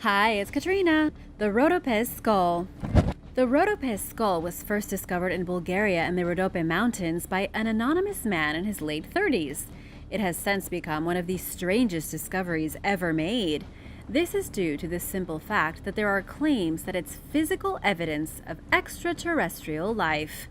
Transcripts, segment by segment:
Hi, it's Katrina. The Rotopus Skull. The Rotopus Skull was first discovered in Bulgaria in the Rhodope Mountains by an anonymous man in his late 30s. It has since become one of the strangest discoveries ever made. This is due to the simple fact that there are claims that it's physical evidence of extraterrestrial life.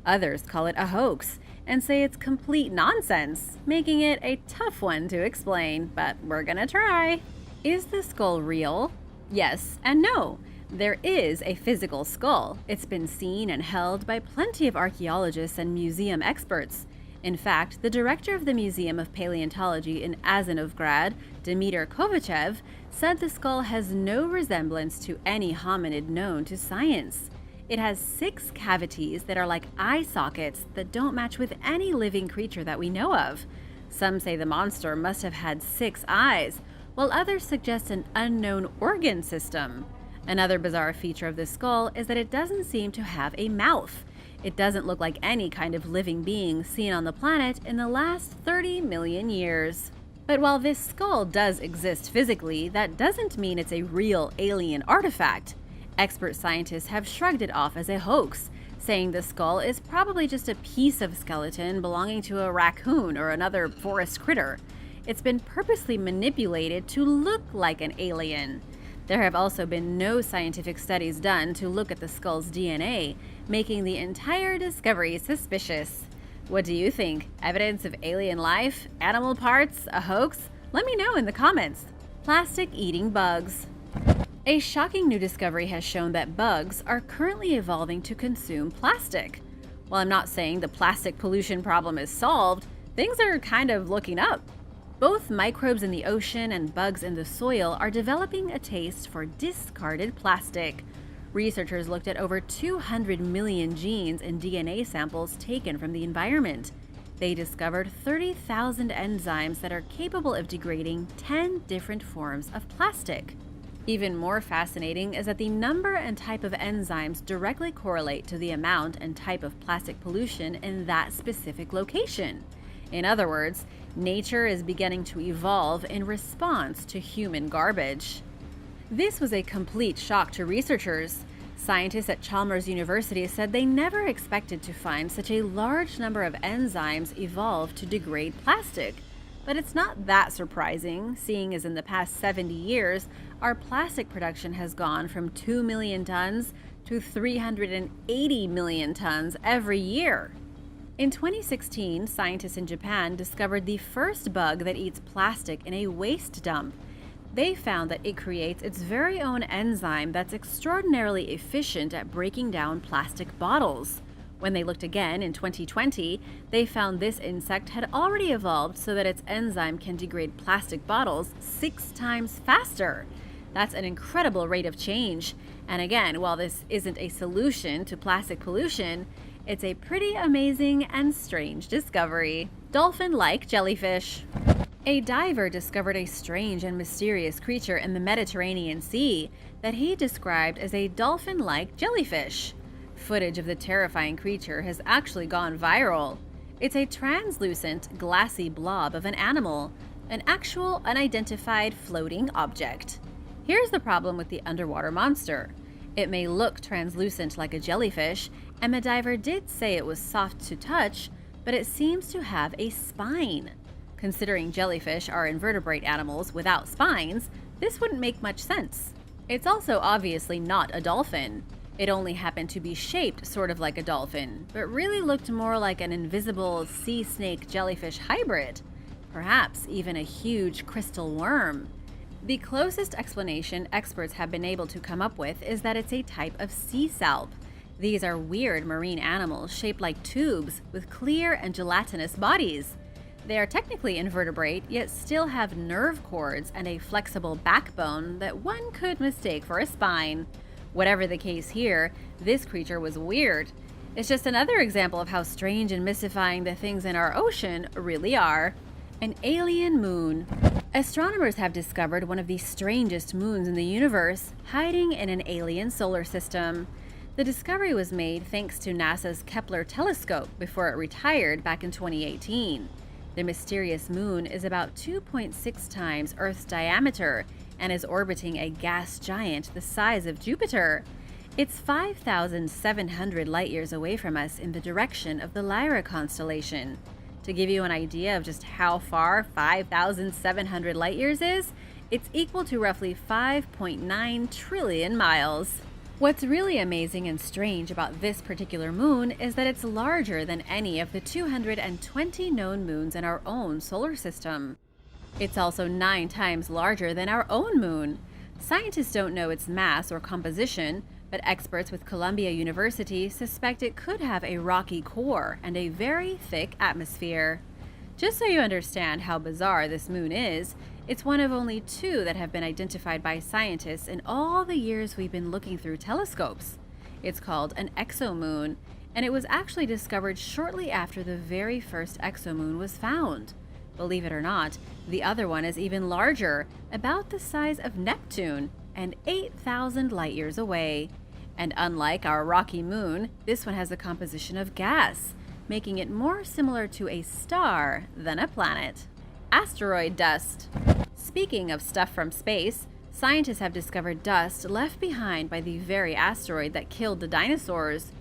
Others call it a hoax and say it's complete nonsense, making it a tough one to explain, but we're gonna try. Is the skull real? Yes and no. There is a physical skull. It's been seen and held by plenty of archaeologists and museum experts. In fact, the director of the Museum of Paleontology in Azanovgrad, Dmitry Kovachev, said the skull has no resemblance to any hominid known to science. It has 6 cavities that are like eye sockets that don't match with any living creature that we know of. Some say the monster must have had 6 eyes, while others suggest an unknown organ system. Another bizarre feature of the skull is that it doesn't seem to have a mouth. It doesn't look like any kind of living being seen on the planet in the last 30 million years. But while this skull does exist physically, that doesn't mean it's a real alien artifact. Expert scientists have shrugged it off as a hoax, saying the skull is probably just a piece of skeleton belonging to a raccoon or another forest critter. It's been purposely manipulated to look like an alien. There have also been no scientific studies done to look at the skull's DNA, making the entire discovery suspicious. What do you think? Evidence of alien life? Animal parts? A hoax? Let me know in the comments. Plastic-eating bugs. A shocking new discovery has shown that bugs are currently evolving to consume plastic. While I'm not saying the plastic pollution problem is solved, things are kind of looking up. Both microbes in the ocean and bugs in the soil are developing a taste for discarded plastic. Researchers looked at over 200 million genes in DNA samples taken from the environment. They discovered 30,000 enzymes that are capable of degrading 10 different forms of plastic. Even more fascinating is that the number and type of enzymes directly correlate to the amount and type of plastic pollution in that specific location. In other words, nature is beginning to evolve in response to human garbage. This was a complete shock to researchers. Scientists at Chalmers University said they never expected to find such a large number of enzymes evolve to degrade plastic. But it's not that surprising, seeing as in the past 70 years, our plastic production has gone from 2 million tons to 380 million tons every year. In 2016, scientists in Japan discovered the first bug that eats plastic in a waste dump. They found that it creates its very own enzyme that's extraordinarily efficient at breaking down plastic bottles. When they looked again in 2020, they found this insect had already evolved so that its enzyme can degrade plastic bottles 6 times faster. That's an incredible rate of change. And again, while this isn't a solution to plastic pollution, it's a pretty amazing and strange discovery. Dolphinlike Jellyfish. A diver discovered a strange and mysterious creature in the Mediterranean Sea that he described as a dolphin-like jellyfish. Footage of the terrifying creature has actually gone viral. It's a translucent, glassy blob of an animal, an actual unidentified floating object. Here's the problem with the underwater monster. It may look translucent like a jellyfish, and the diver did say it was soft to touch, but it seems to have a spine. Considering jellyfish are invertebrate animals without spines, this wouldn't make much sense. It's also obviously not a dolphin. It only happened to be shaped sort of like a dolphin, but really looked more like an invisible sea snake jellyfish hybrid. Perhaps even a huge crystal worm. The closest explanation experts have been able to come up with is that it's a type of sea salp. These are weird marine animals shaped like tubes with clear and gelatinous bodies. They are technically invertebrate, yet still have nerve cords and a flexible backbone that one could mistake for a spine. Whatever the case here, this creature was weird. It's just another example of how strange and mystifying the things in our ocean really are. An alien moon. Astronomers have discovered one of the strangest moons in the universe, hiding in an alien solar system. The discovery was made thanks to NASA's Kepler telescope before it retired back in 2018. The mysterious moon is about 2.6 times Earth's diameter and is orbiting a gas giant the size of Jupiter. It's 5,700 light-years away from us in the direction of the Lyra constellation. To give you an idea of just how far 5,700 light-years is, it's equal to roughly 5.9 trillion miles. What's really amazing and strange about this particular moon is that it's larger than any of the 220 known moons in our own solar system. It's also 9 times larger than our own moon. Scientists don't know its mass or composition, but experts with Columbia University suspect it could have a rocky core and a very thick atmosphere. Just so you understand how bizarre this moon is, it's one of only 2 that have been identified by scientists in all the years we've been looking through telescopes. It's called an exomoon, and it was actually discovered shortly after the very first exomoon was found. Believe it or not, the other one is even larger, about the size of Neptune, and 8,000 light-years away. And unlike our rocky moon, this one has a composition of gas, making it more similar to a star than a planet. Asteroid dust. Speaking of stuff from space, scientists have discovered dust left behind by the very asteroid that killed the dinosaurs.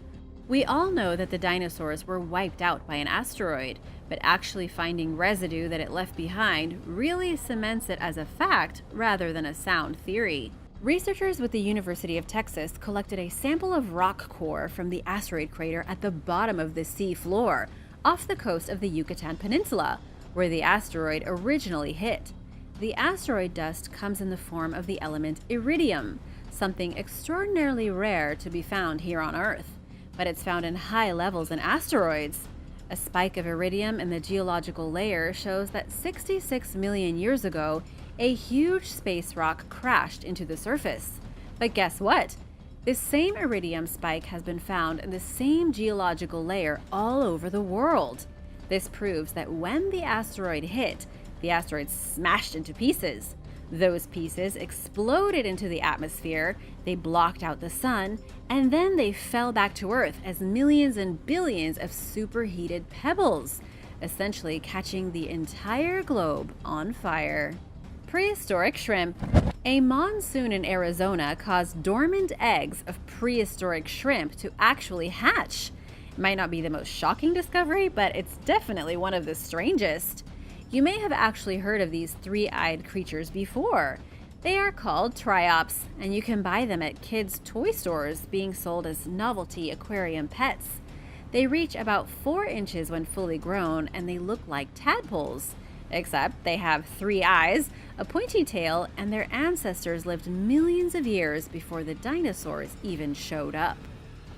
We all know that the dinosaurs were wiped out by an asteroid, but actually finding residue that it left behind really cements it as a fact rather than a sound theory. Researchers with the University of Texas collected a sample of rock core from the asteroid crater at the bottom of the sea floor, off the coast of the Yucatan Peninsula, where the asteroid originally hit. The asteroid dust comes in the form of the element iridium, something extraordinarily rare to be found here on Earth, but it's found in high levels in asteroids. A spike of iridium in the geological layer shows that 66 million years ago, a huge space rock crashed into the surface. But guess what? This same iridium spike has been found in the same geological layer all over the world. This proves that when the asteroid hit, the asteroid smashed into pieces. Those pieces exploded into the atmosphere, they blocked out the sun, and then they fell back to Earth as millions and billions of superheated pebbles, essentially catching the entire globe on fire. Prehistoric shrimp. A monsoon in Arizona caused dormant eggs of prehistoric shrimp to actually hatch. It might not be the most shocking discovery, but it's definitely one of the strangest. You may have actually heard of these 3-eyed creatures before. They are called triops, and you can buy them at kids' toy stores being sold as novelty aquarium pets. They reach about 4 inches when fully grown, and they look like tadpoles. Except they have 3 eyes, a pointy tail, and their ancestors lived millions of years before the dinosaurs even showed up.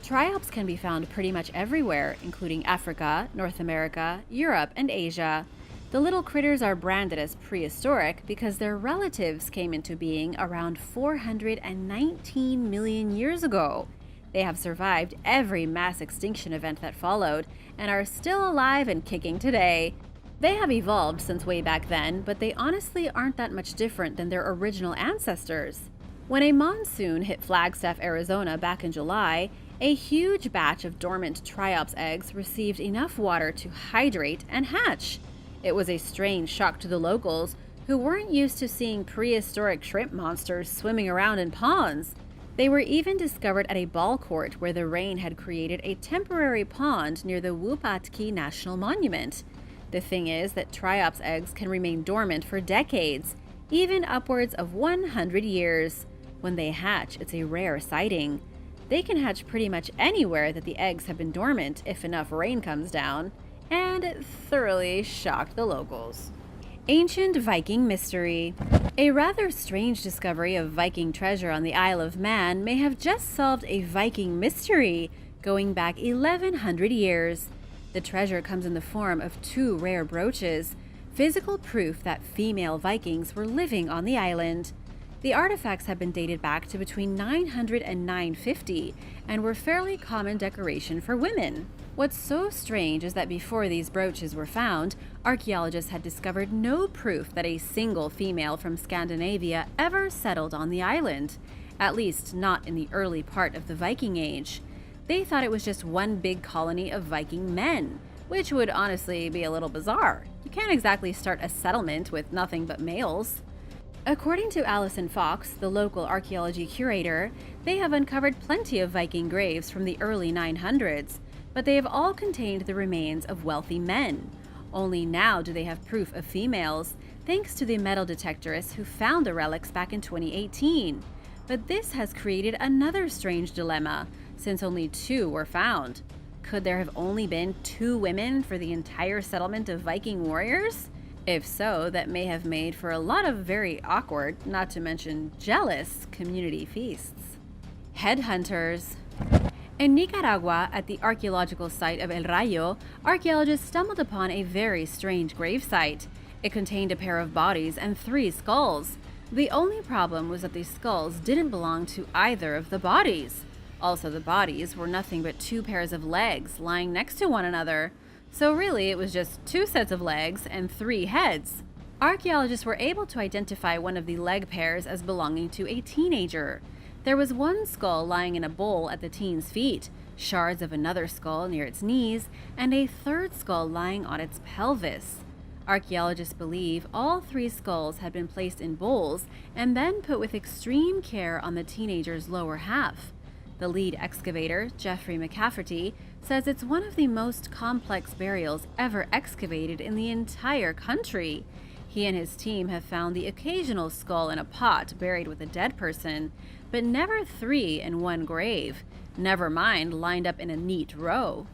Triops can be found pretty much everywhere, including Africa, North America, Europe, and Asia. The little critters are branded as prehistoric because their relatives came into being around 419 million years ago. They have survived every mass extinction event that followed and are still alive and kicking today. They have evolved since way back then, but they honestly aren't that much different than their original ancestors. When a monsoon hit Flagstaff, Arizona back in July, a huge batch of dormant triops eggs received enough water to hydrate and hatch. It was a strange shock to the locals, who weren't used to seeing prehistoric shrimp monsters swimming around in ponds. They were even discovered at a ball court where the rain had created a temporary pond near the Wupatki National Monument. The thing is that triops eggs can remain dormant for decades, even upwards of 100 years. When they hatch, it's a rare sighting. They can hatch pretty much anywhere that the eggs have been dormant if enough rain comes down, and it thoroughly shocked the locals. Ancient Viking mystery. A rather strange discovery of Viking treasure on the Isle of Man may have just solved a Viking mystery going back 1,100 years. The treasure comes in the form of 2 rare brooches, physical proof that female Vikings were living on the island. The artifacts have been dated back to between 900 and 950 and were fairly common decoration for women. What's so strange is that before these brooches were found, archaeologists had discovered no proof that a single female from Scandinavia ever settled on the island, at least not in the early part of the Viking Age. They thought it was just one big colony of Viking men, which would honestly be a little bizarre. You can't exactly start a settlement with nothing but males. According to Alison Fox, the local archaeology curator, they have uncovered plenty of Viking graves from the early 900s, but they have all contained the remains of wealthy men. Only now do they have proof of females, thanks to the metal detectorists who found the relics back in 2018. But this has created another strange dilemma, since only 2 were found. Could there have only been 2 women for the entire settlement of Viking warriors? If so, that may have made for a lot of very awkward, not to mention jealous, community feasts. Headhunters. In Nicaragua, at the archaeological site of El Rayo, archaeologists stumbled upon a very strange gravesite. It contained a pair of bodies and 3 skulls. The only problem was that the skulls didn't belong to either of the bodies. Also, the bodies were nothing but 2 pairs of legs lying next to one another. So really, it was just 2 sets of legs and 3 heads. Archaeologists were able to identify one of the leg pairs as belonging to a teenager. There was 1 skull lying in a bowl at the teen's feet, shards of another skull near its knees, and a 3rd skull lying on its pelvis. Archaeologists believe all 3 skulls had been placed in bowls and then put with extreme care on the teenager's lower half. The lead excavator, Jeffrey McCafferty, says it's one of the most complex burials ever excavated in the entire country. He and his team have found the occasional skull in a pot buried with a dead person, but never 3 in one grave, never mind lined up in a neat row.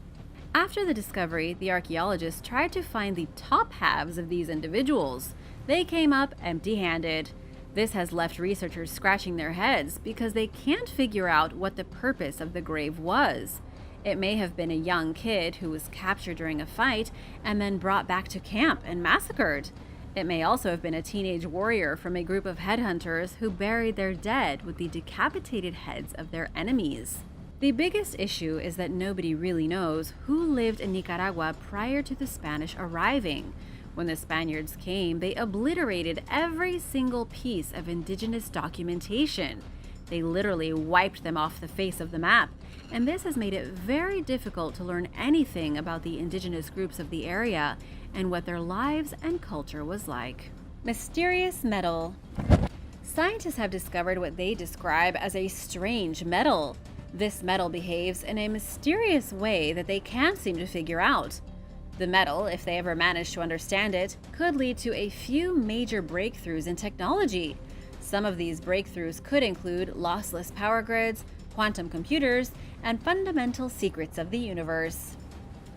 After the discovery, the archaeologists tried to find the top halves of these individuals. They came up empty-handed. This has left researchers scratching their heads because they can't figure out what the purpose of the grave was. It may have been a young kid who was captured during a fight and then brought back to camp and massacred. It may also have been a teenage warrior from a group of headhunters who buried their dead with the decapitated heads of their enemies. The biggest issue is that nobody really knows who lived in Nicaragua prior to the Spanish arriving. When the Spaniards came, they obliterated every single piece of indigenous documentation. They literally wiped them off the face of the map, and this has made it very difficult to learn anything about the indigenous groups of the area and what their lives and culture was like. Mysterious metal. Scientists have discovered what they describe as a strange metal. This metal behaves in a mysterious way that they can't seem to figure out. The metal, if they ever manage to understand it, could lead to a few major breakthroughs in technology. Some of these breakthroughs could include lossless power grids, quantum computers, and fundamental secrets of the universe.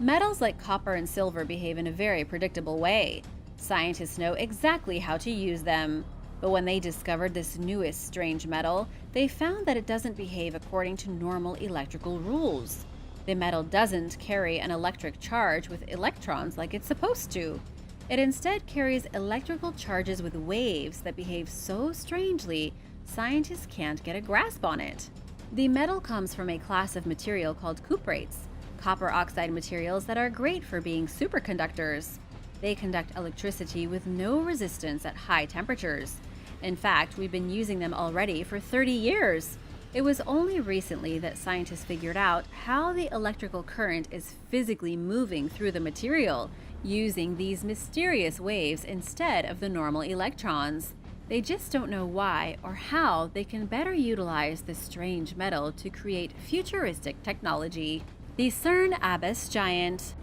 Metals like copper and silver behave in a very predictable way. Scientists know exactly how to use them. But when they discovered this newest strange metal, they found that it doesn't behave according to normal electrical rules. The metal doesn't carry an electric charge with electrons like it's supposed to. It instead carries electrical charges with waves that behave so strangely, scientists can't get a grasp on it. The metal comes from a class of material called cuprates, copper oxide materials that are great for being superconductors. They conduct electricity with no resistance at high temperatures. In fact, we've been using them already for 30 years. It was only recently that scientists figured out how the electrical current is physically moving through the material, using these mysterious waves instead of the normal electrons. They just don't know why or how they can better utilize this strange metal to create futuristic technology. The CERN Abyss Giant.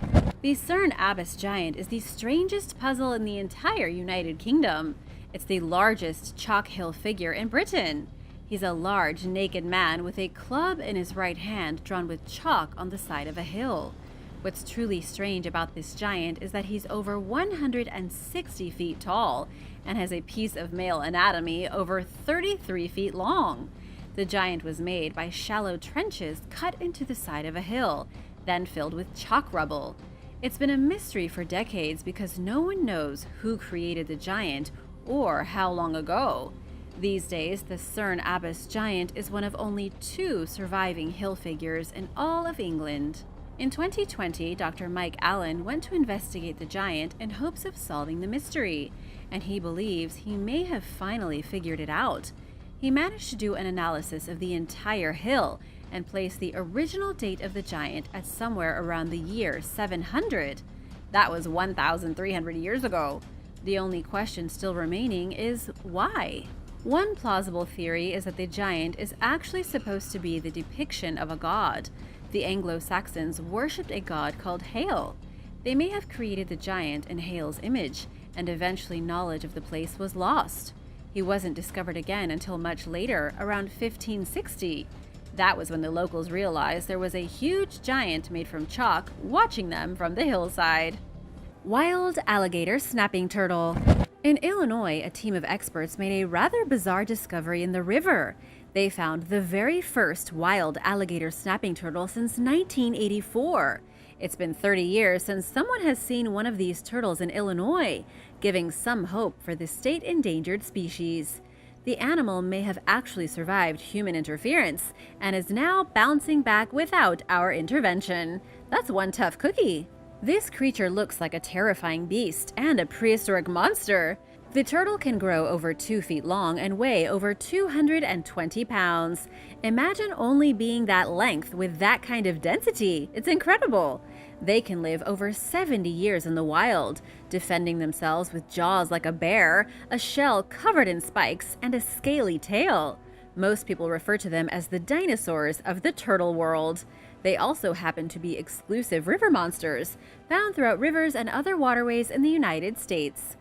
The CERN Abyss Giant is the strangest puzzle in the entire United Kingdom. It's the largest chalk hill figure in Britain. He's a large, naked man with a club in his right hand drawn with chalk on the side of a hill. What's truly strange about this giant is that he's over 160 feet tall and has a piece of male anatomy over 33 feet long. The giant was made by shallow trenches cut into the side of a hill, then filled with chalk rubble. It's been a mystery for decades because no one knows who created the giant or how long ago. These days, the CERN Abyss Giant is one of only 2 surviving hill figures in all of England. In 2020, Dr. Mike Allen went to investigate the giant in hopes of solving the mystery, and he believes he may have finally figured it out. He managed to do an analysis of the entire hill and place the original date of the giant at somewhere around the year 700. That was 1,300 years ago. The only question still remaining is why? One plausible theory is that the giant is actually supposed to be the depiction of a god. The Anglo-Saxons worshipped a god called Hail. They may have created the giant in Hail's image, and eventually knowledge of the place was lost. He wasn't discovered again until much later, around 1560. That was when the locals realized there was a huge giant made from chalk watching them from the hillside. Wild alligator snapping turtle. In Illinois, a team of experts made a rather bizarre discovery in the river. They found the very first wild alligator snapping turtle since 1984. It's been 30 years since someone has seen one of these turtles in Illinois, giving some hope for the state endangered species. The animal may have actually survived human interference and is now bouncing back without our intervention. That's one tough cookie. This creature looks like a terrifying beast and a prehistoric monster. The turtle can grow over 2 feet long and weigh over 220 pounds. Imagine only being that length with that kind of density. It's incredible. They can live over 70 years in the wild, defending themselves with jaws like a bear, a shell covered in spikes, and a scaly tail. Most people refer to them as the dinosaurs of the turtle world. They also happen to be exclusive river monsters, found throughout rivers and other waterways in the United States.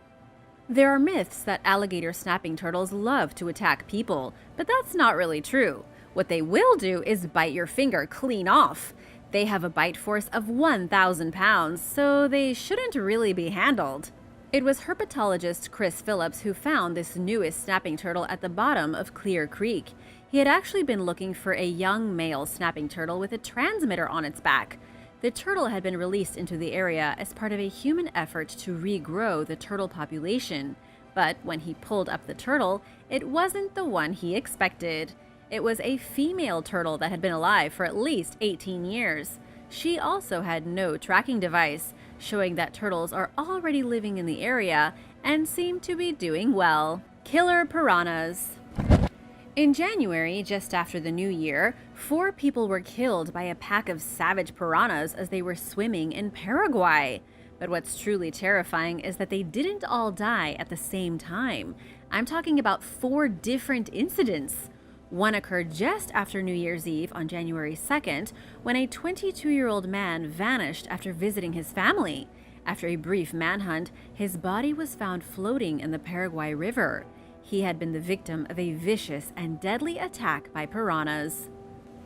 There are myths that alligator snapping turtles love to attack people, but that's not really true. What they will do is bite your finger clean off. They have a bite force of 1,000 pounds, so they shouldn't really be handled. It was herpetologist Chris Phillips who found this newest snapping turtle at the bottom of Clear Creek. He had actually been looking for a young male snapping turtle with a transmitter on its back. The turtle had been released into the area as part of a human effort to regrow the turtle population. But when he pulled up the turtle, it wasn't the one he expected. It was a female turtle that had been alive for at least 18 years. She also had no tracking device, showing that turtles are already living in the area and seem to be doing well. Killer piranhas. In January, just after the new year, 4 people were killed by a pack of savage piranhas as they were swimming in Paraguay. But what's truly terrifying is that they didn't all die at the same time. I'm talking about 4 different incidents. One occurred just after New Year's Eve on January 2nd, when a 22-year-old man vanished after visiting his family. After a brief manhunt, his body was found floating in the Paraguay River. He had been the victim of a vicious and deadly attack by piranhas.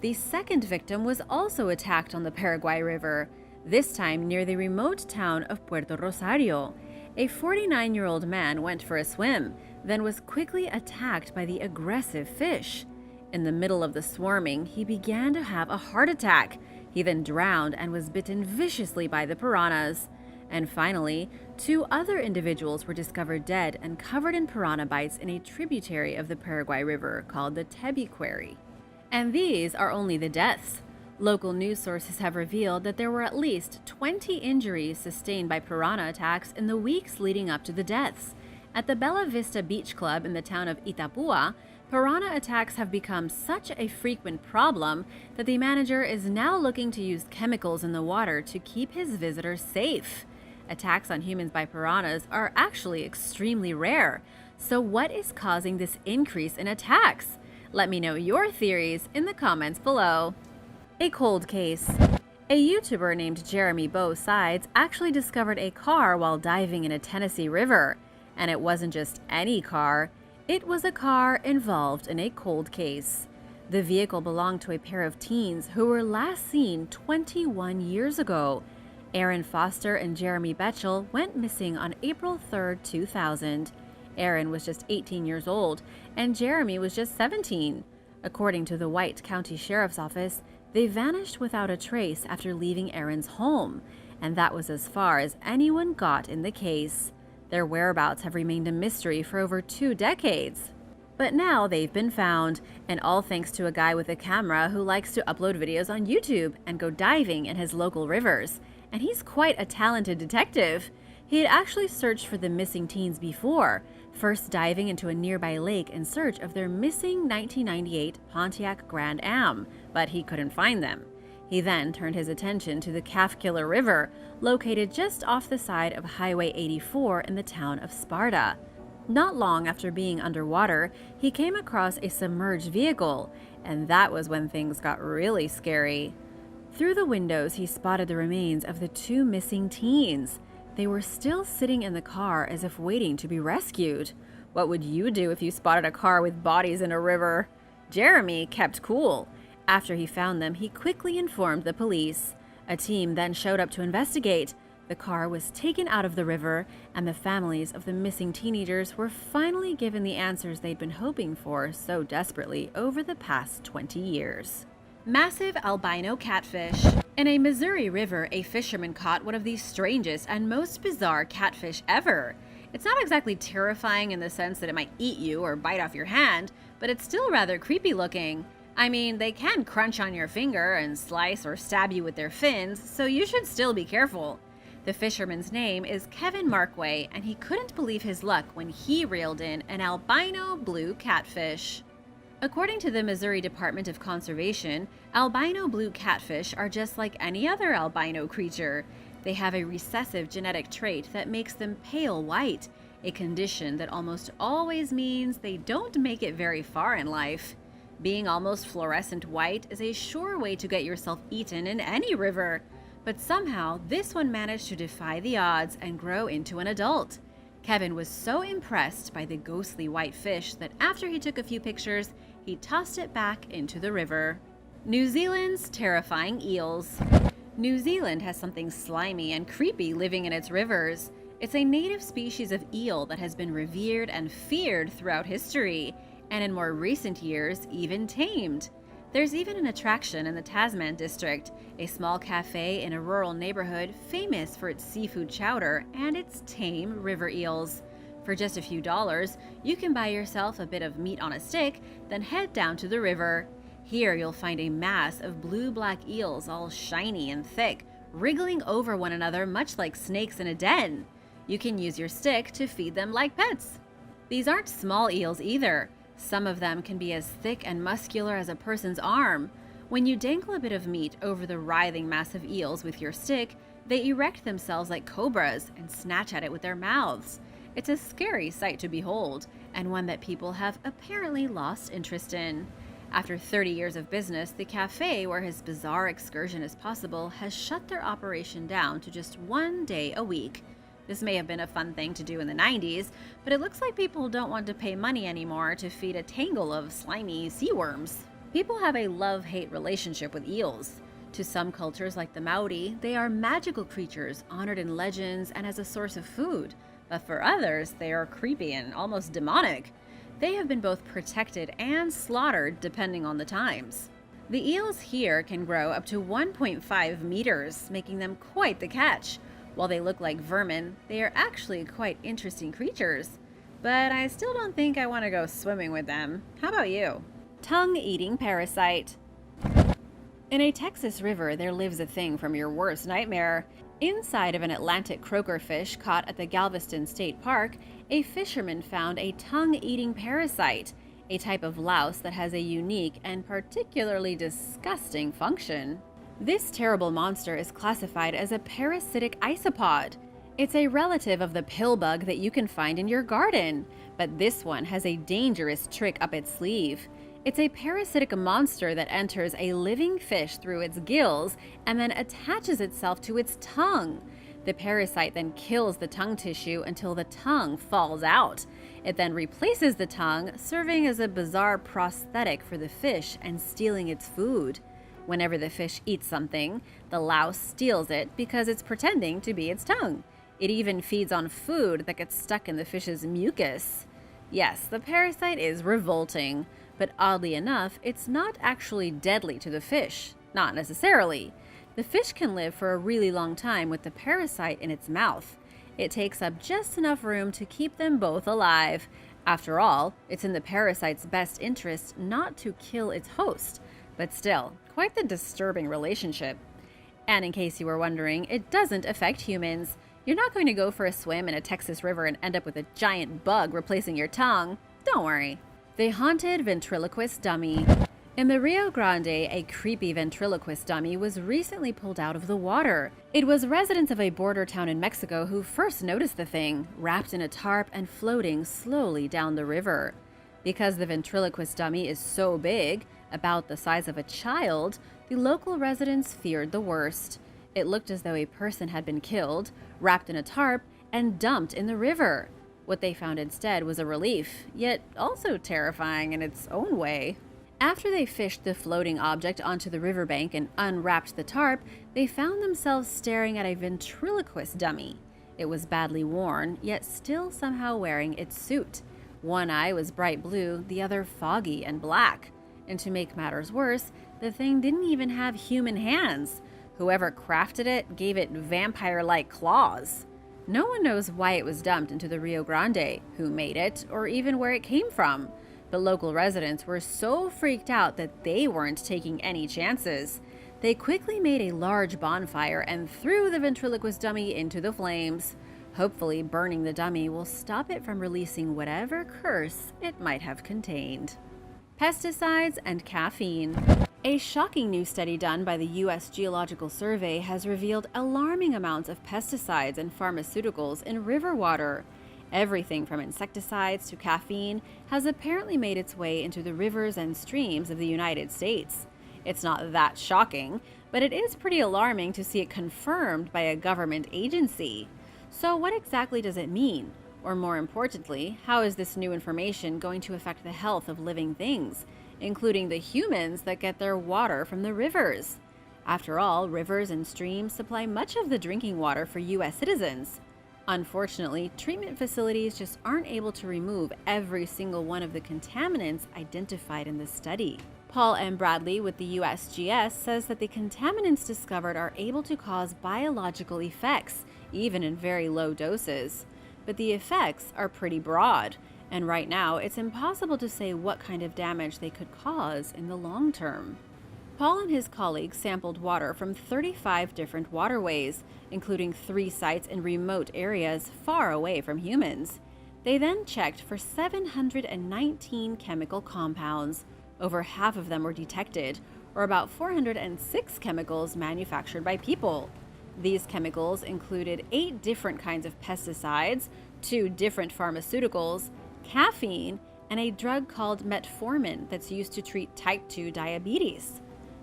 The second victim was also attacked on the Paraguay River, this time near the remote town of Puerto Rosario. A 49-year-old man went for a swim, then was quickly attacked by the aggressive fish. In the middle of the swarming, he began to have a heart attack. He then drowned and was bitten viciously by the piranhas. And finally, 2 other individuals were discovered dead and covered in piranha bites in a tributary of the Paraguay River called the Tebiquary. And these are only the deaths. Local news sources have revealed that there were at least 20 injuries sustained by piranha attacks in the weeks leading up to the deaths. At the Bella Vista Beach Club in the town of Itapúa, piranha attacks have become such a frequent problem that the manager is now looking to use chemicals in the water to keep his visitors safe. Attacks on humans by piranhas are actually extremely rare. So what is causing this increase in attacks? Let me know your theories in the comments below. A cold case. A YouTuber named Jeremy Beau Sides actually discovered a car while diving in a Tennessee river. And it wasn't just any car. It was a car involved in a cold case. The vehicle belonged to a pair of teens who were last seen 21 years ago. Aaron Foster and Jeremy Betchel went missing on April 3, 2000. Aaron was just 18 years old, and Jeremy was just 17. According to the White County Sheriff's Office, they vanished without a trace after leaving Aaron's home, and that was as far as anyone got in the case. Their whereabouts have remained a mystery for over 2 decades. But now they've been found, and all thanks to a guy with a camera who likes to upload videos on YouTube and go diving in his local rivers. And he's quite a talented detective. He had actually searched for the missing teens before, first diving into a nearby lake in search of their missing 1998 Pontiac Grand Am, but he couldn't find them. He then turned his attention to the Calf-Killer River, located just off the side of Highway 84 in the town of Sparta. Not long after being underwater, he came across a submerged vehicle, and that was when things got really scary. Through the windows, he spotted the remains of the two missing teens. They were still sitting in the car as if waiting to be rescued. What would you do if you spotted a car with bodies in a river? Jeremy kept cool. After he found them, he quickly informed the police. A team then showed up to investigate. The car was taken out of the river, and the families of the missing teenagers were finally given the answers they'd been hoping for so desperately over the past 20 years. Massive albino catfish. In a Missouri river, a fisherman caught one of the strangest and most bizarre catfish ever. It's not exactly terrifying in the sense that it might eat you or bite off your hand, but it's still rather creepy looking. I mean, they can crunch on your finger and slice or stab you with their fins, so you should still be careful. The fisherman's name is Kevin Markway, and he couldn't believe his luck when he reeled in an albino blue catfish. According to the Missouri Department of Conservation, albino blue catfish are just like any other albino creature. They have a recessive genetic trait that makes them pale white, a condition that almost always means they don't make it very far in life. Being almost fluorescent white is a sure way to get yourself eaten in any river. But somehow, this one managed to defy the odds and grow into an adult. Kevin was so impressed by the ghostly white fish that after he took a few pictures, he tossed it back into the river. New Zealand's terrifying eels. New Zealand has something slimy and creepy living in its rivers. It's a native species of eel that has been revered and feared throughout history, and in more recent years, even tamed. There's even an attraction in the Tasman district, a small cafe in a rural neighborhood famous for its seafood chowder and its tame river eels. For just a few dollars, you can buy yourself a bit of meat on a stick, then head down to the river. Here you'll find a mass of blue-black eels all shiny and thick, wriggling over one another much like snakes in a den. You can use your stick to feed them like pets. These aren't small eels either. Some of them can be as thick and muscular as a person's arm. When you dangle a bit of meat over the writhing mass of eels with your stick, they erect themselves like cobras and snatch at it with their mouths. It's a scary sight to behold, and one that people have apparently lost interest in. After 30 years of business, the cafe where his bizarre excursion is possible has shut their operation down to just one day a week. This may have been a fun thing to do in the 90s, but it looks like people don't want to pay money anymore to feed a tangle of slimy sea worms. People have a love-hate relationship with eels. To some cultures like the Maori, they are magical creatures honored in legends and as a source of food. But for others, they are creepy and almost demonic. They have been both protected and slaughtered depending on the times. The eels here can grow up to 1.5 meters, making them quite the catch. While they look like vermin, they are actually quite interesting creatures. But I still don't think I want to go swimming with them. How about you? Tongue-eating parasite. In a Texas river, there lives a thing from your worst nightmare. Inside of an Atlantic croaker fish caught at the Galveston State Park, a fisherman found a tongue-eating parasite, a type of louse that has a unique and particularly disgusting function. This terrible monster is classified as a parasitic isopod. It's a relative of the pill bug that you can find in your garden, but this one has a dangerous trick up its sleeve. It's a parasitic monster that enters a living fish through its gills and then attaches itself to its tongue. The parasite then kills the tongue tissue until the tongue falls out. It then replaces the tongue, serving as a bizarre prosthetic for the fish and stealing its food. Whenever the fish eats something, the louse steals it because it's pretending to be its tongue. It even feeds on food that gets stuck in the fish's mucus. Yes, the parasite is revolting, but oddly enough, it's not actually deadly to the fish. Not necessarily. The fish can live for a really long time with the parasite in its mouth. It takes up just enough room to keep them both alive. After all, it's in the parasite's best interest not to kill its host. But still, quite the disturbing relationship. And in case you were wondering, it doesn't affect humans. You're not going to go for a swim in a Texas river and end up with a giant bug replacing your tongue. Don't worry. The haunted ventriloquist dummy. In the Rio Grande, a creepy ventriloquist dummy was recently pulled out of the water. It was residents of a border town in Mexico who first noticed the thing, wrapped in a tarp and floating slowly down the river. Because the ventriloquist dummy is so big, about the size of a child, the local residents feared the worst. It looked as though a person had been killed, wrapped in a tarp, and dumped in the river. What they found instead was a relief, yet also terrifying in its own way. After they fished the floating object onto the riverbank and unwrapped the tarp, they found themselves staring at a ventriloquist dummy. It was badly worn, yet still somehow wearing its suit. One eye was bright blue, the other foggy and black. And to make matters worse, the thing didn't even have human hands. Whoever crafted it gave it vampire-like claws. No one knows why it was dumped into the Rio Grande, who made it, or even where it came from. But local residents were so freaked out that they weren't taking any chances. They quickly made a large bonfire and threw the ventriloquist dummy into the flames. Hopefully, burning the dummy will stop it from releasing whatever curse it might have contained. Pesticides and caffeine. A shocking new study done by the U.S. Geological Survey has revealed alarming amounts of pesticides and pharmaceuticals in river water. Everything from insecticides to caffeine has apparently made its way into the rivers and streams of the United States. It's not that shocking, but it is pretty alarming to see it confirmed by a government agency. So what exactly does it mean? Or more importantly, how is this new information going to affect the health of living things, including the humans that get their water from the rivers? After all, rivers and streams supply much of the drinking water for U.S. citizens. Unfortunately, treatment facilities just aren't able to remove every single one of the contaminants identified in the study. Paul M. Bradley with the USGS says that the contaminants discovered are able to cause biological effects, even in very low doses. But the effects are pretty broad, and right now it's impossible to say what kind of damage they could cause in the long term. Paul and his colleagues sampled water from 35 different waterways, including 3 sites in remote areas far away from humans. They then checked for 719 chemical compounds. Over half of them were detected, or about 406 chemicals manufactured by people. These chemicals included 8 different kinds of pesticides, 2 different pharmaceuticals, caffeine, and a drug called metformin that's used to treat type 2 diabetes.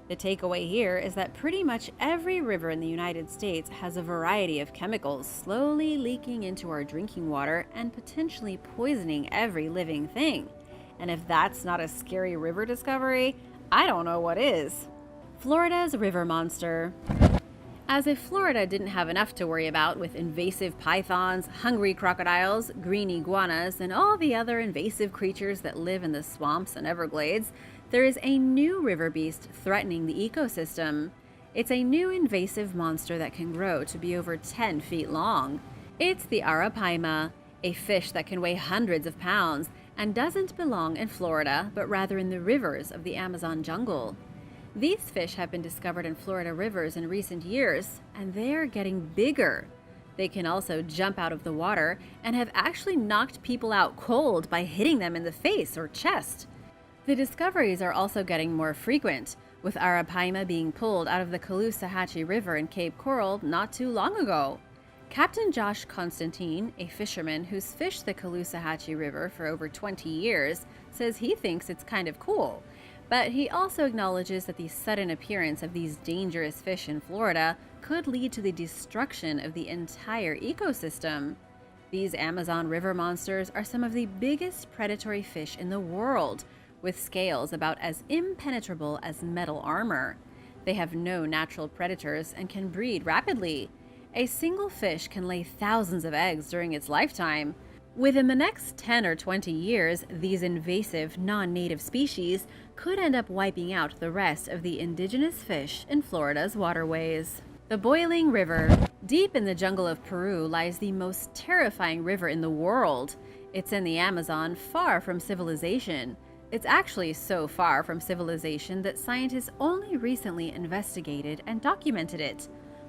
The takeaway here is that pretty much every river in the United States has a variety of chemicals slowly leaking into our drinking water and potentially poisoning every living thing. And if that's not a scary river discovery, I don't know what is. Florida's river monster. As if Florida didn't have enough to worry about with invasive pythons, hungry crocodiles, green iguanas, and all the other invasive creatures that live in the swamps and Everglades, there is a new river beast threatening the ecosystem. It's a new invasive monster that can grow to be over 10 feet long. It's the arapaima, a fish that can weigh hundreds of pounds and doesn't belong in Florida, but rather in the rivers of the Amazon jungle. These fish have been discovered in Florida rivers in recent years, and they're getting bigger. They can also jump out of the water and have actually knocked people out cold by hitting them in the face or chest. The discoveries are also getting more frequent, with arapaima being pulled out of the Caloosahatchee River in Cape Coral not too long ago. Captain Josh Constantine, a fisherman who's fished the Caloosahatchee River for over 20 years, says he thinks it's kind of cool. But he also acknowledges that the sudden appearance of these dangerous fish in Florida could lead to the destruction of the entire ecosystem. These Amazon River monsters are some of the biggest predatory fish in the world, with scales about as impenetrable as metal armor. They have no natural predators and can breed rapidly. A single fish can lay thousands of eggs during its lifetime. Within the next 10 or 20 years, these invasive, non-native species could end up wiping out the rest of the indigenous fish in Florida's waterways. The Boiling River. Deep in the jungle of Peru lies the most terrifying river in the world. It's in the Amazon, far from civilization. It's actually so far from civilization that scientists only recently investigated and documented it.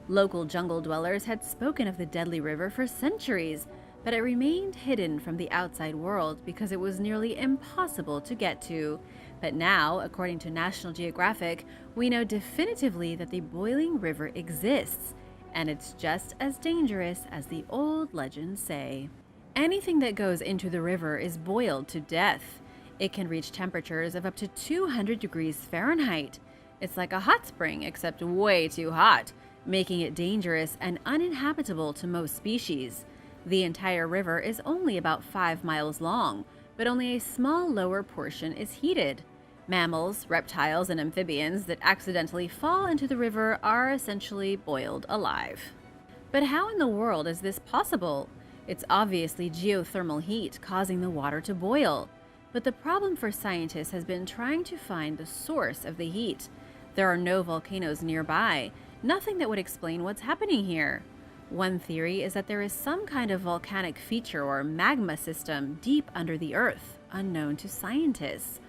Local jungle dwellers had spoken of the deadly river for centuries, but it remained hidden from the outside world because it was nearly impossible to get to. But now, according to National Geographic, we know definitively that the boiling river exists, and it's just as dangerous as the old legends say. Anything that goes into the river is boiled to death. It can reach temperatures of up to 200 degrees Fahrenheit. It's like a hot spring, except way too hot, making it dangerous and uninhabitable to most species. The entire river is only about 5 miles long, but only a small lower portion is heated. Mammals, reptiles, and amphibians that accidentally fall into the river are essentially boiled alive. But how in the world is this possible? It's obviously geothermal heat causing the water to boil. But the problem for scientists has been trying to find the source of the heat. There are no volcanoes nearby, nothing that would explain what's happening here. One theory is that there is some kind of volcanic feature or magma system deep under the earth, unknown to scientists.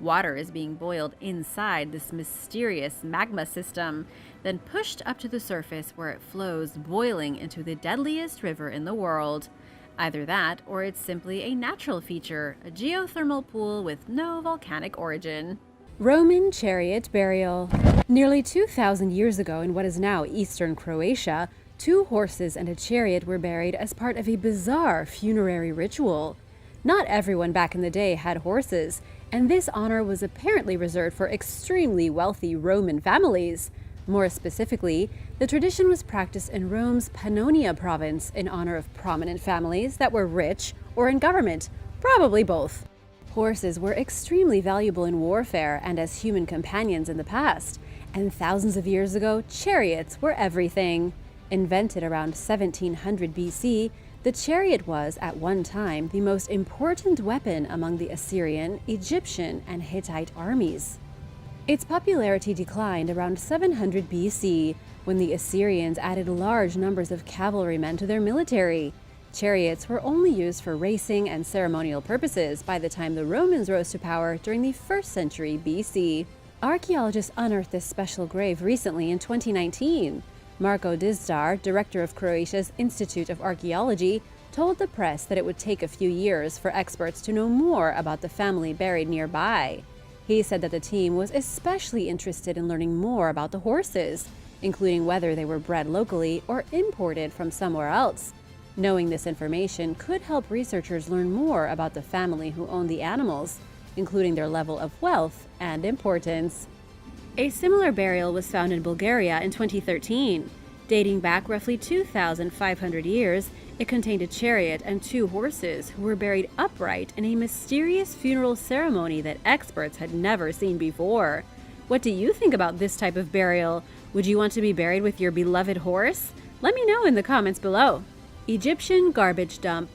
Water is being boiled inside this mysterious magma system, then pushed up to the surface where it flows boiling into the deadliest river in the world. Either that, or it's simply a natural feature, a geothermal pool with no volcanic origin. Roman chariot burial. Nearly 2,000 years ago in what is now eastern Croatia, 2 horses and a chariot were buried as part of a bizarre funerary ritual. Not everyone back in the day had horses, and this honor was apparently reserved for extremely wealthy Roman families. More specifically, the tradition was practiced in Rome's Pannonia province in honor of prominent families that were rich or in government, probably both. Horses were extremely valuable in warfare and as human companions in the past, and thousands of years ago, chariots were everything. Invented around 1700 BC, the chariot was, at one time, the most important weapon among the Assyrian, Egyptian, and Hittite armies. Its popularity declined around 700 BC, when the Assyrians added large numbers of cavalrymen to their military. Chariots were only used for racing and ceremonial purposes by the time the Romans rose to power during the 1st century BC. Archaeologists unearthed this special grave recently in 2019. Marko Dizdar, director of Croatia's Institute of Archaeology, told the press that it would take a few years for experts to know more about the family buried nearby. He said that the team was especially interested in learning more about the horses, including whether they were bred locally or imported from somewhere else. Knowing this information could help researchers learn more about the family who owned the animals, including their level of wealth and importance. A similar burial was found in Bulgaria in 2013. Dating back roughly 2,500 years, it contained a chariot and 2 horses who were buried upright in a mysterious funeral ceremony that experts had never seen before. What do you think about this type of burial? Would you want to be buried with your beloved horse? Let me know in the comments below. Egyptian garbage dump.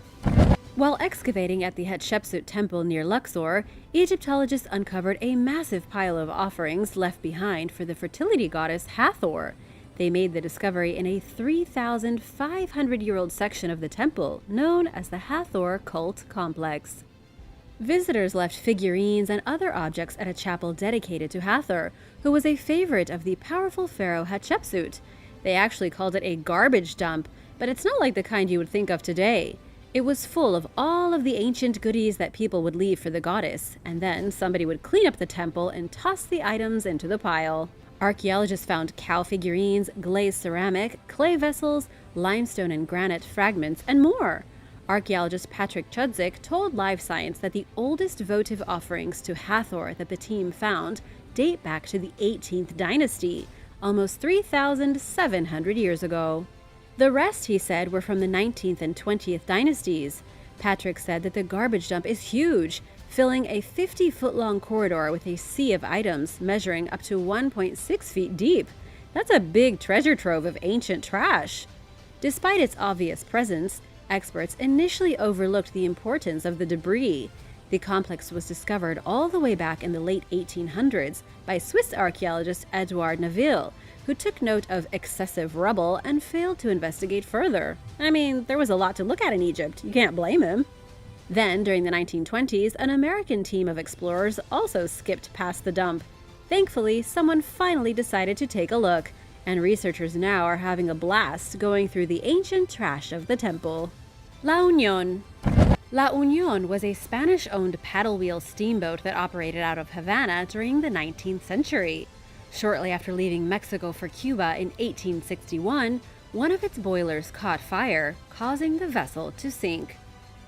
While excavating at the Hatshepsut Temple near Luxor, Egyptologists uncovered a massive pile of offerings left behind for the fertility goddess Hathor. They made the discovery in a 3,500-year-old section of the temple, known as the Hathor Cult Complex. Visitors left figurines and other objects at a chapel dedicated to Hathor, who was a favorite of the powerful pharaoh Hatshepsut. They actually called it a garbage dump, but it's not like the kind you would think of today. It was full of all of the ancient goodies that people would leave for the goddess, and then somebody would clean up the temple and toss the items into the pile. Archaeologists found cow figurines, glazed ceramic, clay vessels, limestone and granite fragments, and more. Archaeologist Patrick Chudzik told Live Science that the oldest votive offerings to Hathor that the team found date back to the 18th dynasty, almost 3,700 years ago. The rest, he said, were from the 19th and 20th dynasties. Patrick said that the garbage dump is huge, filling a 50-foot-long corridor with a sea of items measuring up to 1.6 feet deep. That's a big treasure trove of ancient trash. Despite its obvious presence, experts initially overlooked the importance of the debris. The complex was discovered all the way back in the late 1800s by Swiss archaeologist Edouard Naville, who took note of excessive rubble and failed to investigate further. I mean, there was a lot to look at in Egypt. You can't blame him. Then, during the 1920s, an American team of explorers also skipped past the dump. Thankfully, someone finally decided to take a look, and researchers now are having a blast going through the ancient trash of the temple. La Union. La Unión was a Spanish-owned paddle-wheel steamboat that operated out of Havana during the 19th century. Shortly after leaving Mexico for Cuba in 1861, one of its boilers caught fire, causing the vessel to sink.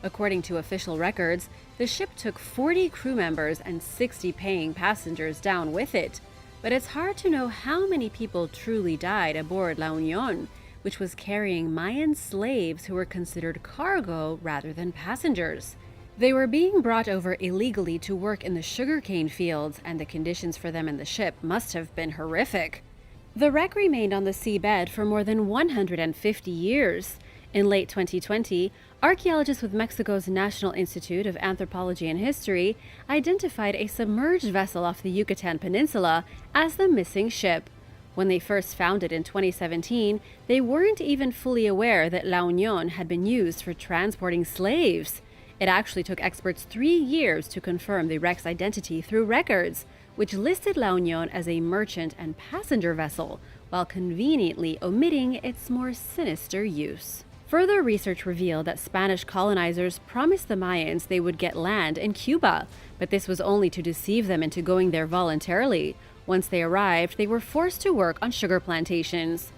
According to official records, the ship took 40 crew members and 60 paying passengers down with it, but it's hard to know how many people truly died aboard La Unión, which was carrying Mayan slaves who were considered cargo rather than passengers. They were being brought over illegally to work in the sugarcane fields, and the conditions for them in the ship must have been horrific. The wreck remained on the seabed for more than 150 years. In late 2020, archaeologists with Mexico's National Institute of Anthropology and History identified a submerged vessel off the Yucatan Peninsula as the missing ship. When they first found it in 2017, they weren't even fully aware that La Unión had been used for transporting slaves. It actually took experts 3 years to confirm the wreck's identity through records, which listed La Unión as a merchant and passenger vessel, while conveniently omitting its more sinister use. Further research revealed that Spanish colonizers promised the Mayans they would get land in Cuba, but this was only to deceive them into going there voluntarily. Once they arrived, they were forced to work on sugar plantations.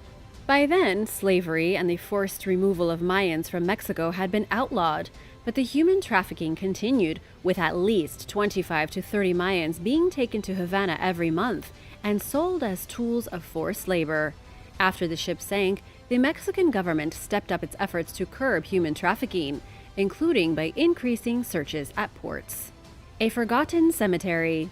By then, slavery and the forced removal of Mayans from Mexico had been outlawed, but the human trafficking continued, with at least 25 to 30 Mayans being taken to Havana every month and sold as tools of forced labor. After the ship sank, the Mexican government stepped up its efforts to curb human trafficking, including by increasing searches at ports. A forgotten cemetery.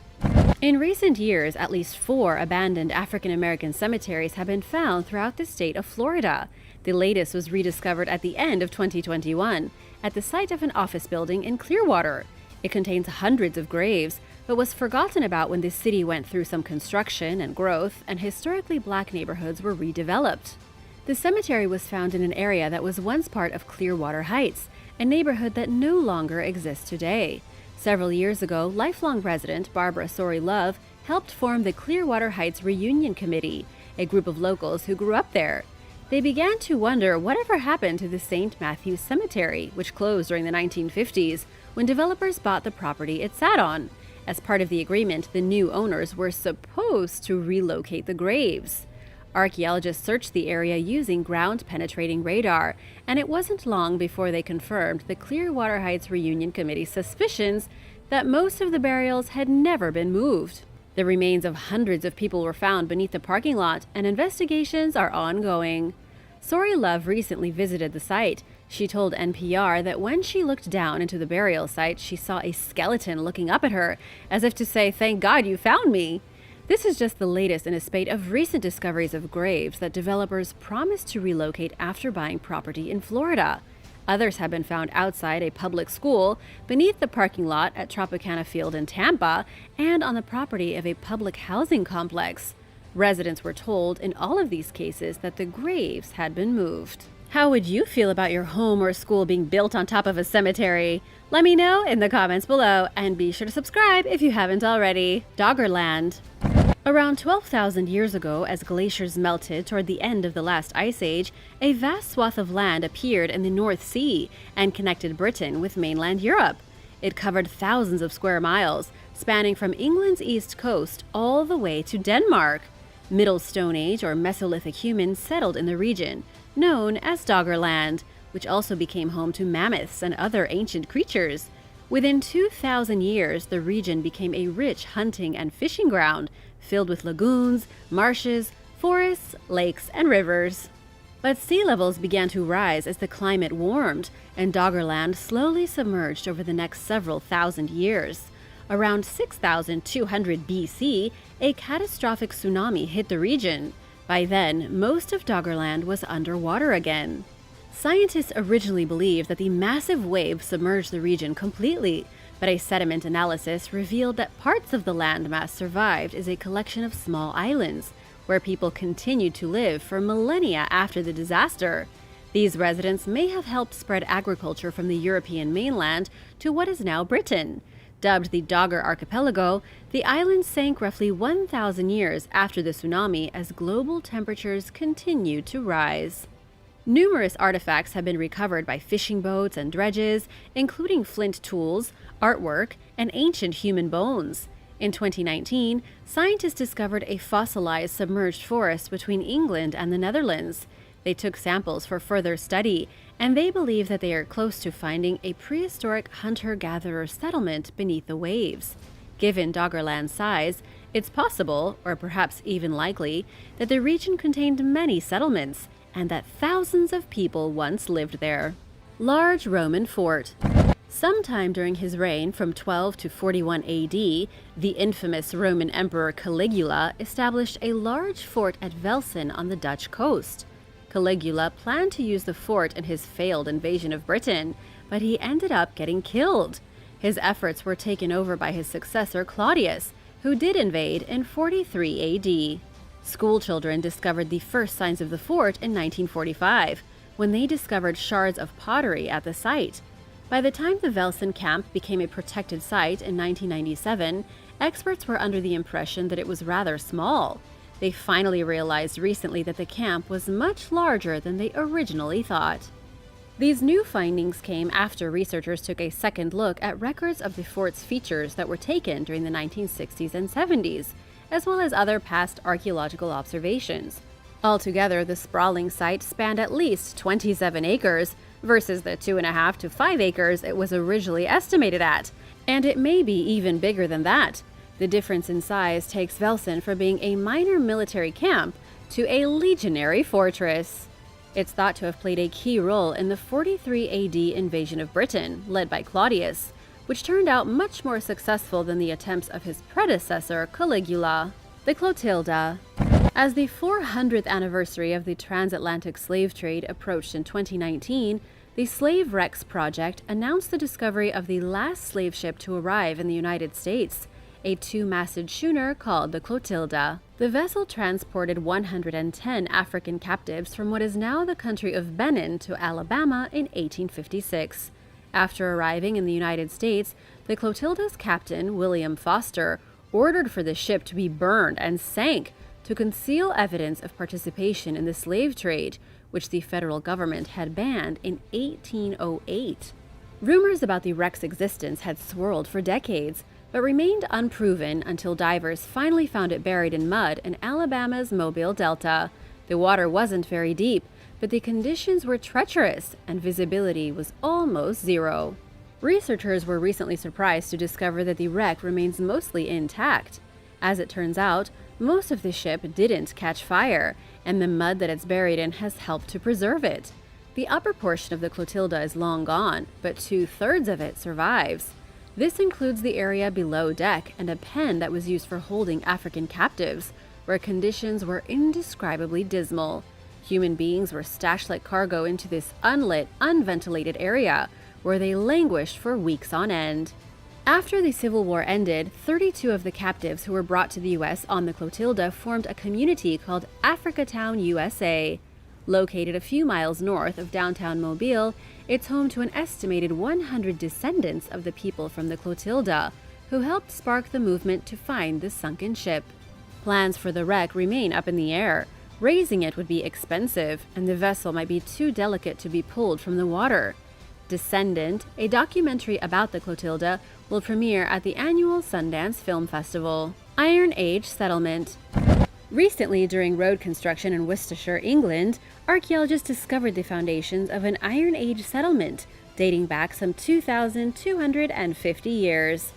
In recent years, at least 4 abandoned African American cemeteries have been found throughout the state of Florida. The latest was rediscovered at the end of 2021 at the site of an office building in Clearwater. It contains hundreds of graves, but was forgotten about when the city went through some construction and growth, and historically black neighborhoods were redeveloped. The cemetery was found in an area that was once part of Clearwater Heights, a neighborhood that no longer exists today. Several years ago, lifelong resident Barbara Sori Love helped form the Clearwater Heights Reunion Committee, a group of locals who grew up there. They began to wonder whatever happened to the St. Matthew's Cemetery, which closed during the 1950s when developers bought the property it sat on. As part of the agreement, the new owners were supposed to relocate the graves. Archaeologists searched the area using ground-penetrating radar, and it wasn't long before they confirmed the Clearwater Heights Reunion Committee's suspicions that most of the burials had never been moved. The remains of hundreds of people were found beneath the parking lot, and investigations are ongoing. Sori Love recently visited the site. She told NPR that when she looked down into the burial site, she saw a skeleton looking up at her, as if to say, "Thank God you found me." This is just the latest in a spate of recent discoveries of graves that developers promised to relocate after buying property in Florida. Others have been found outside a public school, beneath the parking lot at Tropicana Field in Tampa, and on the property of a public housing complex. Residents were told in all of these cases that the graves had been moved. How would you feel about your home or school being built on top of a cemetery? Let me know in the comments below, and be sure to subscribe if you haven't already. Doggerland. Around 12,000 years ago, as glaciers melted toward the end of the last ice age, a vast swath of land appeared in the North Sea and connected Britain with mainland Europe. It covered thousands of square miles, spanning from England's east coast all the way to Denmark. Middle Stone Age or Mesolithic humans settled in the region, known as Doggerland, which also became home to mammoths and other ancient creatures. Within 2,000 years, the region became a rich hunting and fishing ground, filled with lagoons, marshes, forests, lakes, and rivers. But sea levels began to rise as the climate warmed, and Doggerland slowly submerged over the next several thousand years. Around 6,200 BC, a catastrophic tsunami hit the region. By then, most of Doggerland was underwater again. Scientists originally believed that the massive wave submerged the region completely, but a sediment analysis revealed that parts of the landmass survived as a collection of small islands, where people continued to live for millennia after the disaster. These residents may have helped spread agriculture from the European mainland to what is now Britain. Dubbed the Dogger Archipelago, the island sank roughly 1,000 years after the tsunami as global temperatures continued to rise. Numerous artifacts have been recovered by fishing boats and dredges, including flint tools, artwork, and ancient human bones. In 2019, scientists discovered a fossilized submerged forest between England and the Netherlands. They took samples for further study, and they believe that they are close to finding a prehistoric hunter-gatherer settlement beneath the waves. Given Doggerland's size, it's possible, or perhaps even likely, that the region contained many settlements, and that thousands of people once lived there. Large Roman Fort. Sometime during his reign from 12 to 41 AD, the infamous Roman Emperor Caligula established a large fort at Velsen on the Dutch coast. Caligula planned to use the fort in his failed invasion of Britain, but he ended up getting killed. His efforts were taken over by his successor Claudius, who did invade in 43 AD. School children discovered the first signs of the fort in 1945, when they discovered shards of pottery at the site. By the time the Velsen camp became a protected site in 1997, experts were under the impression that it was rather small. They finally realized recently that the camp was much larger than they originally thought. These new findings came after researchers took a second look at records of the fort's features that were taken during the 1960s and 70s, as well as other past archaeological observations. Altogether, the sprawling site spanned at least 27 acres, versus the 2.5 to 5 acres it was originally estimated at, and it may be even bigger than that. The difference in size takes Velsen from being a minor military camp to a legionary fortress. It's thought to have played a key role in the 43 AD invasion of Britain, led by Claudius, which turned out much more successful than the attempts of his predecessor, Caligula. The Clotilda. As the 400th anniversary of the transatlantic slave trade approached in 2019, the Slave Wrecks Project announced the discovery of the last slave ship to arrive in the United States, a two-masted schooner called the Clotilda. The vessel transported 110 African captives from what is now the country of Benin to Alabama in 1856. After arriving in the United States, the Clotilda's captain, William Foster, ordered for the ship to be burned and sank to conceal evidence of participation in the slave trade, which the federal government had banned in 1808. Rumors about the wreck's existence had swirled for decades, but remained unproven until divers finally found it buried in mud in Alabama's Mobile Delta. The water wasn't very deep, but the conditions were treacherous and visibility was almost zero. Researchers were recently surprised to discover that the wreck remains mostly intact. As it turns out, most of the ship didn't catch fire, and the mud that it's buried in has helped to preserve it. The upper portion of the Clotilda is long gone, but 2/3 of it survives. This includes the area below deck and a pen that was used for holding African captives, where conditions were indescribably dismal. Human beings were stashed like cargo into this unlit, unventilated area, where they languished for weeks on end. After the Civil War ended, 32 of the captives who were brought to the U.S. on the Clotilda formed a community called Africatown, USA. Located a few miles north of downtown Mobile, it's home to an estimated 100 descendants of the people from the Clotilda, who helped spark the movement to find the sunken ship. Plans for the wreck remain up in the air. Raising it would be expensive, and the vessel might be too delicate to be pulled from the water. Descendant, a documentary about the Clotilda, will premiere at the annual Sundance Film Festival. Iron Age Settlement. Recently, during road construction in Worcestershire, England, archaeologists discovered the foundations of an Iron Age settlement dating back some 2,250 years.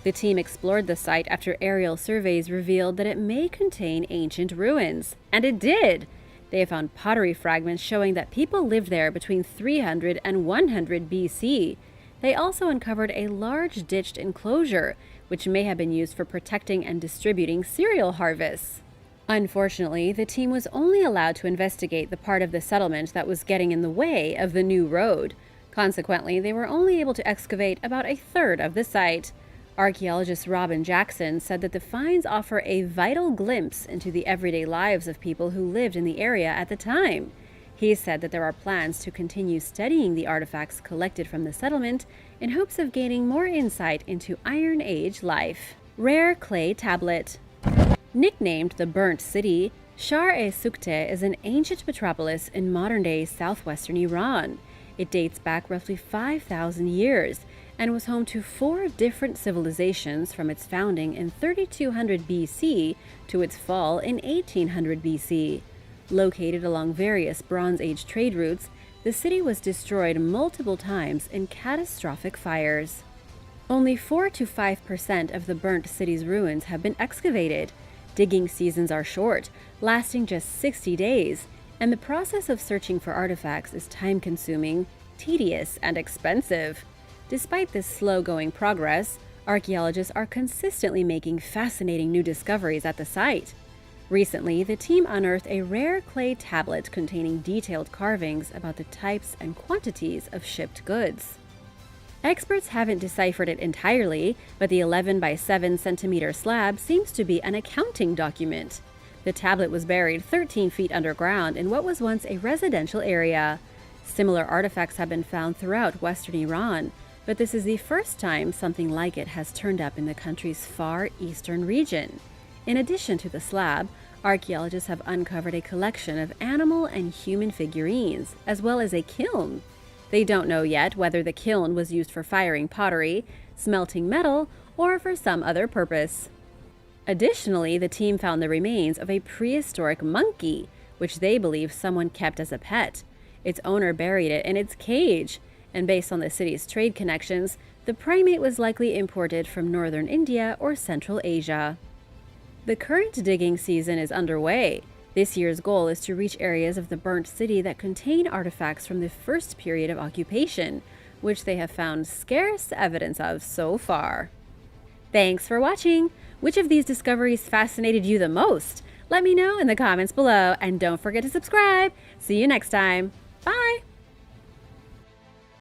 The team explored the site after aerial surveys revealed that it may contain ancient ruins. And it did! They found pottery fragments showing that people lived there between 300 and 100 BC. They also uncovered a large ditched enclosure, which may have been used for protecting and distributing cereal harvests. Unfortunately, the team was only allowed to investigate the part of the settlement that was getting in the way of the new road. Consequently, they were only able to excavate about 1/3 of the site. Archaeologist Robin Jackson said that the finds offer a vital glimpse into the everyday lives of people who lived in the area at the time. He said that there are plans to continue studying the artifacts collected from the settlement in hopes of gaining more insight into Iron Age life. Rare clay tablet. Nicknamed the Burnt City, Shar-e-Sukte is an ancient metropolis in modern-day southwestern Iran. It dates back roughly 5,000 years and was home to 4 different civilizations from its founding in 3200 BC to its fall in 1800 BC. Located along various Bronze Age trade routes, the city was destroyed multiple times in catastrophic fires. Only 4 to 5% of the burnt city's ruins have been excavated. Digging seasons are short, lasting just 60 days, and the process of searching for artifacts is time-consuming, tedious, and expensive. Despite this slow-going progress, archaeologists are consistently making fascinating new discoveries at the site. Recently, the team unearthed a rare clay tablet containing detailed carvings about the types and quantities of shipped goods. Experts haven't deciphered it entirely, but the 11 by 7 centimeter slab seems to be an accounting document. The tablet was buried 13 feet underground in what was once a residential area. Similar artifacts have been found throughout western Iran, but this is the first time something like it has turned up in the country's far eastern region. In addition to the slab, archaeologists have uncovered a collection of animal and human figurines, as well as a kiln. They don't know yet whether the kiln was used for firing pottery, smelting metal, or for some other purpose. Additionally, the team found the remains of a prehistoric monkey, which they believe someone kept as a pet. Its owner buried it in its cage, and based on the city's trade connections, the primate was likely imported from northern India or Central Asia. The current digging season is underway. This year's goal is to reach areas of the burnt city that contain artifacts from the first period of occupation, which they have found scarce evidence of so far. Thanks for watching! Which of these discoveries fascinated you the most? Let me know in the comments below, and don't forget to subscribe! See you next time! Bye!